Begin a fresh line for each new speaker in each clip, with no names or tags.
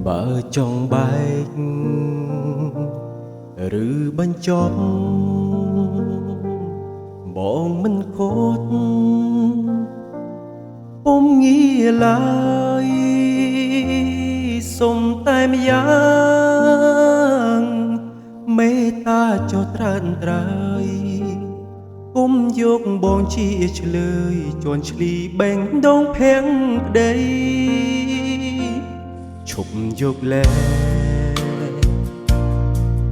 បើចង់បែកឬបញ្ចប់បងមិនខត់ពុំងាឡើយសុំតែម្យ៉ាងមេត្តាចុះត្រើនត្រើយគុំយកបងជាឆ្លើយជន់ឆ្លីបេងដងភាំងក្ដីឈប់យកលែ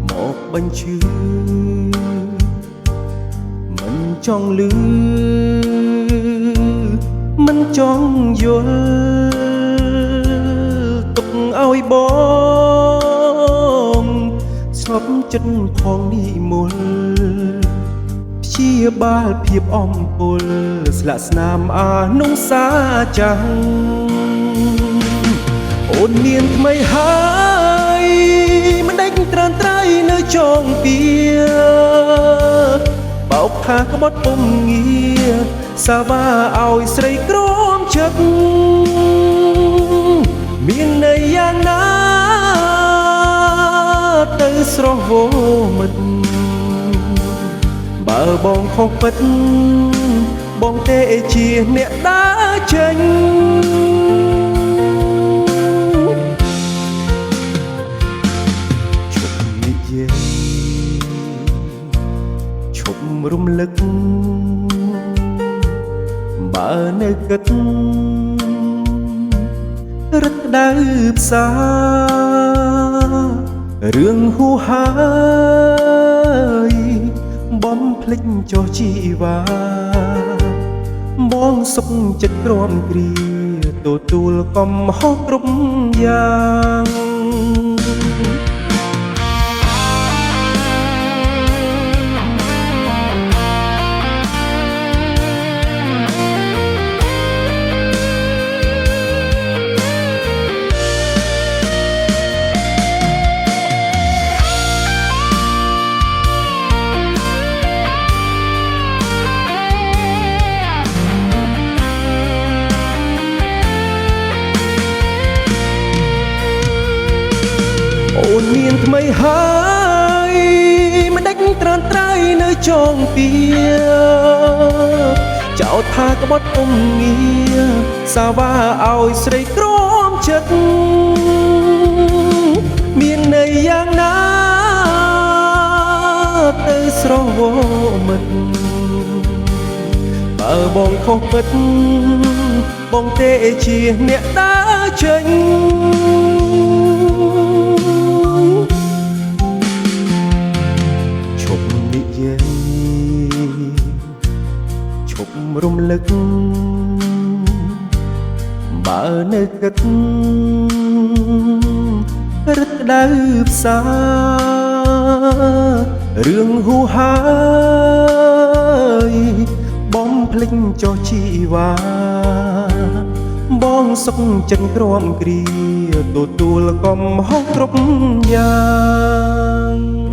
មកបញ្ឈឺមិនចង់លឺមិនចង់យល់ទុកឲ្យបងស្ងប់ចិត្តផងនិមលព្យាបាលភាពអំពុលស្លាកស្នាមអានុសាចាស់អូនមានថ្មីហើយមិនដេញត្រានត្រៃនៅចងពៀបោកថាក្បត់ពុំងារសាវ៉ាឲ្យស្រីក្រមចិត្តមានន័យយ៉ាងណាទៅស្រស់វមិត្តបើបងខុសពិតបងទេជាអ្នកដើរចេញឈប់និយាយឈប់រំលឹកបើនៅគិតរឹតដៅផ្សារឿងហួហើយបំភ្លេចចុះជីវ៉ាបងសុខចិត្តក្រំគ្រាទទួលកំហុសគ្រប់យ៉ាងអូនមានថ្មីហើយមិនដេញត្រានត្រៃនៅចងពៀចោទថាក្បត់ពុំងារសាវ៉ាឲ្យស្រីក្រមចិត្តមានន័យយ៉ាងណាទៅស្រស់វមិត្តបើបងខុសពិតបងទេជាអ្នកដើរចេញឈប់រំលឹកបើនៅគិតរឹតដៅផ្សារឿងហួហើយបំភ្លេចចុះជីវ៉ាបងសុខចិត្តក្រំគ្រាទទួលកំហុសគ្រប់យ៉ាង